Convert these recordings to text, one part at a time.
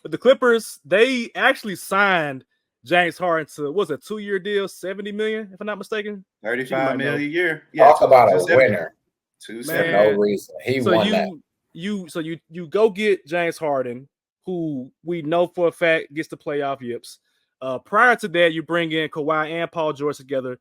But the Clippers, they actually signed James Harden to what's a 2-year deal, $70 million, if I'm not mistaken. 35 million a year. Yeah, talk about a winner. Man, for no reason. He so won that. You go get James Harden, who we know for a fact gets the playoff yips. Prior to that, you bring in Kawhi and Paul George together.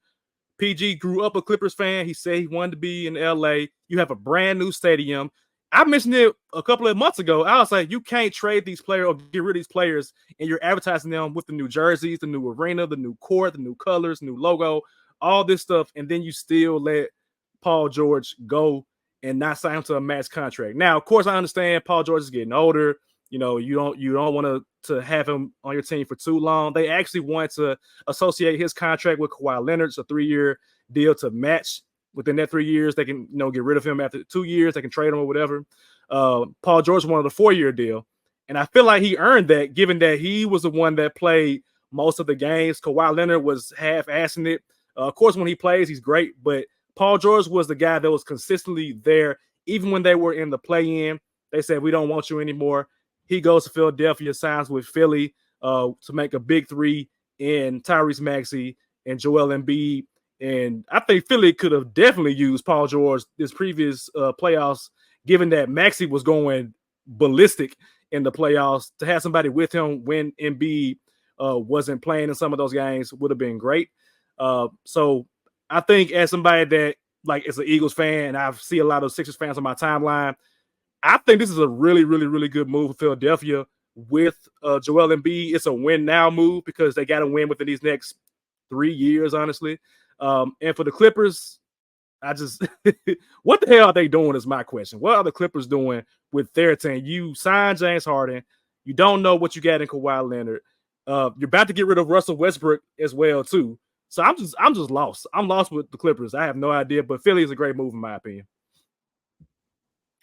PG grew up a Clippers fan. He said he wanted to be in LA. You have a brand new stadium. I mentioned it a couple of months ago. I was like, you can't trade these players or get rid of these players, and you're advertising them with the new jerseys, the new arena, the new court, the new colors, new logo, all this stuff, and then you still let Paul George go and not sign him to a max contract. Now, of course, I understand Paul George is getting older. You know, you don't want to have him on your team for too long. They actually want to associate his contract with Kawhi Leonard. It's a 3-year deal to match. Within that 3 years, they can get rid of him. After 2 years, they can trade him or whatever. Paul George wanted a 4-year deal, and I feel like he earned that, given that he was the one that played most of the games. Kawhi Leonard was half-assing it. Of course, when he plays, he's great, but Paul George was the guy that was consistently there, even when they were in the play-in. They said, we don't want you anymore. He goes to Philadelphia, signs with Philly to make a big three in Tyrese Maxey and Joel Embiid. And I think Philly could have definitely used Paul George this previous playoffs, given that Maxey was going ballistic in the playoffs. To have somebody with him when Embiid wasn't playing in some of those games would have been great. So I think as somebody that is an Eagles fan, and I see a lot of Sixers fans on my timeline, I think this is a really, really, really good move for Philadelphia with Joel Embiid. It's a win now move because they got to win within these next 3 years, honestly. And for the Clippers, what the hell are they doing is my question. What are the Clippers doing with their team? You signed James Harden. You don't know what you got in Kawhi Leonard. You're about to get rid of Russell Westbrook as well, too. So I'm just lost. I'm lost with the Clippers. I have no idea, but Philly is a great move in my opinion.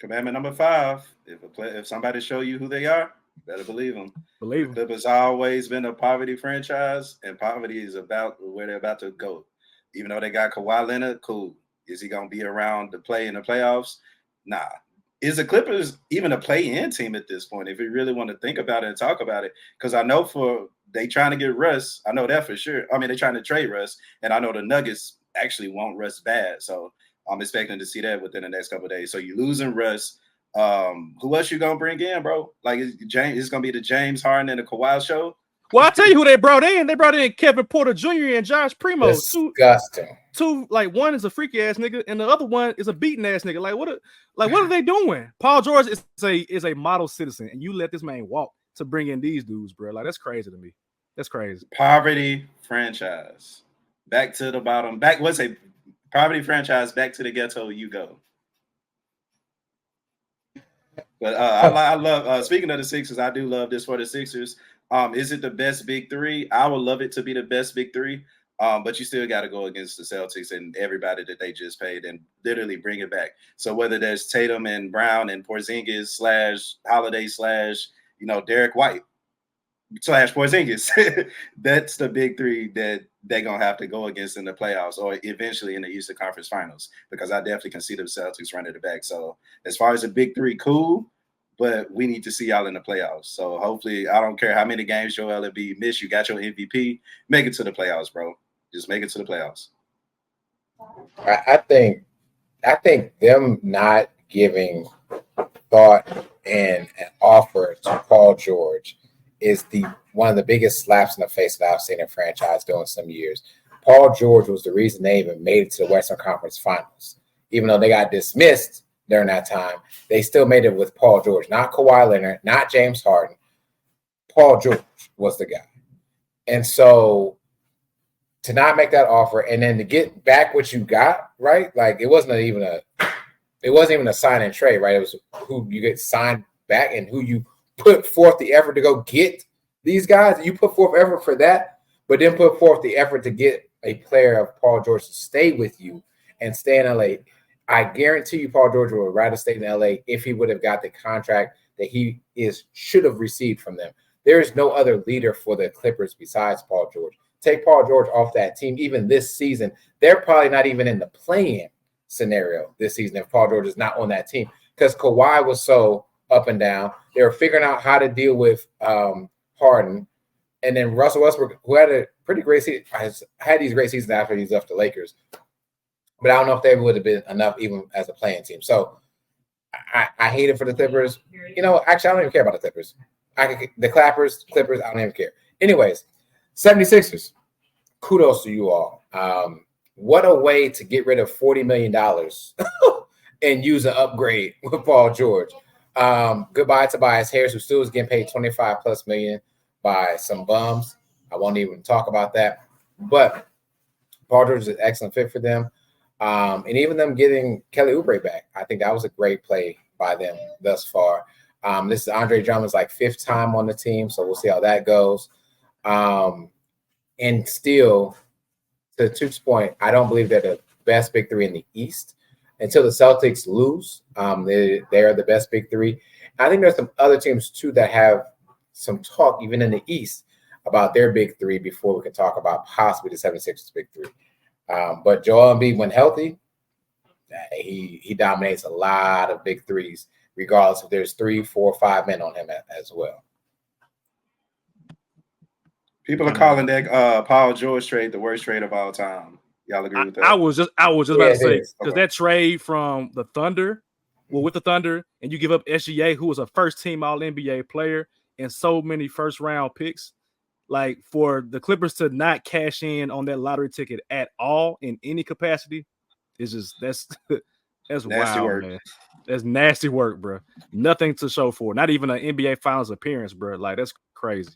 Commandment number 5: if somebody show you who they are, better believe them. Believe them. The Clippers always been a poverty franchise, and poverty is about where they're about to go. Even though they got Kawhi Leonard, cool. Is he going to be around to play in the playoffs? Nah. Is the Clippers even a play-in team at this point, if you really want to think about it and talk about it? Because I know they trying to get Russ. I know that for sure. I mean, they're trying to trade Russ, and I know the Nuggets actually want Russ bad. So I'm expecting to see that within the next couple of days. So you're losing Russ. Who else you going to bring in, bro? It's going to be the James Harden and the Kawhi show? Well, I'll tell you who they brought in. They brought in Kevin Porter Jr. and Josh Primo. Disgusting. Two, one is a freaky ass nigga, and the other one is a beaten ass nigga. What are they doing? Paul George is a model citizen, and you let this man walk to bring in these dudes, bro. That's crazy to me. That's crazy. Poverty franchise. Back to the bottom. Poverty franchise, back to the ghetto you go. But I love, speaking of the Sixers, I do love this for the Sixers. Is it the best big three? I would love it to be the best big three, but you still got to go against the Celtics and everybody that they just paid and literally bring it back. So whether there's Tatum and Brown and Porzingis / Holiday / Derek White / Porzingis, that's the big three that they're going to have to go against in the playoffs or eventually in the Eastern Conference Finals, because I definitely can see the Celtics running it back. So as far as the big three, cool. But we need to see y'all in the playoffs. So hopefully, I don't care how many games Joel Embiid miss, you got your MVP. Make it to the playoffs, bro. Just make it to the playoffs. I think them not giving thought and an offer to Paul George is one of the biggest slaps in the face that I've seen in franchise doing some years. Paul George was the reason they even made it to the Western Conference Finals. Even though they got dismissed during that time, they still made it with Paul George, not Kawhi Leonard, not James Harden. Paul George was the guy. And so to not make that offer and then to get back what you got, right? It wasn't even a sign and trade, right? It was who you get signed back and who you put forth the effort to go get these guys. You put forth effort for that, but then put forth the effort to get a player of Paul George to stay with you and stay in LA. I guarantee you Paul George would rather stay in LA if he would have got the contract that he should have received from them. There is no other leader for the Clippers besides Paul George. Take Paul George off that team, even this season, they're probably not even in the play-in scenario this season if Paul George is not on that team, because Kawhi was so up and down. They were figuring out how to deal with Harden. And then Russell Westbrook, who had a pretty great season, has had these great seasons after he's left the Lakers. But I don't know if they would have been enough even as a playing team. So I hate it for the Clippers. You know, actually, I don't even care about the Clippers. The Clippers, I don't even care. Anyways, 76ers, kudos to you all. What a way to get rid of $40 million and use an upgrade with Paul George. Goodbye to Tobias Harris, who still is getting paid $25+ million by some bums. I won't even talk about that. But Paul George is an excellent fit for them. And even them getting Kelly Oubre back, I think that was a great play by them thus far. This is Andre Drummond's like 5th time on the team, so we'll see how that goes. And still, to Tuch's point, I don't believe they're the best big three in the East until the Celtics lose. They are the best big three. I think there's some other teams too that have some talk even in the East about their big three before we can talk about possibly the 76ers big three. But Joel Embiid, when healthy, he dominates a lot of big threes, regardless if there's 3, 4, 5 men on him as well. People are calling that Paul George trade the worst trade of all time. Y'all agree with that? I was just about to say, because Okay. that trade from the Thunder, with the Thunder, and you give up SGA, who was a first-team All-NBA player, and so many first-round picks, like for the Clippers to not cash in on that lottery ticket at all in any capacity, is just that's Nasty wild, work. man. That's nasty work, bro. Nothing to show for. Not even an NBA Finals appearance, bro. Like that's crazy.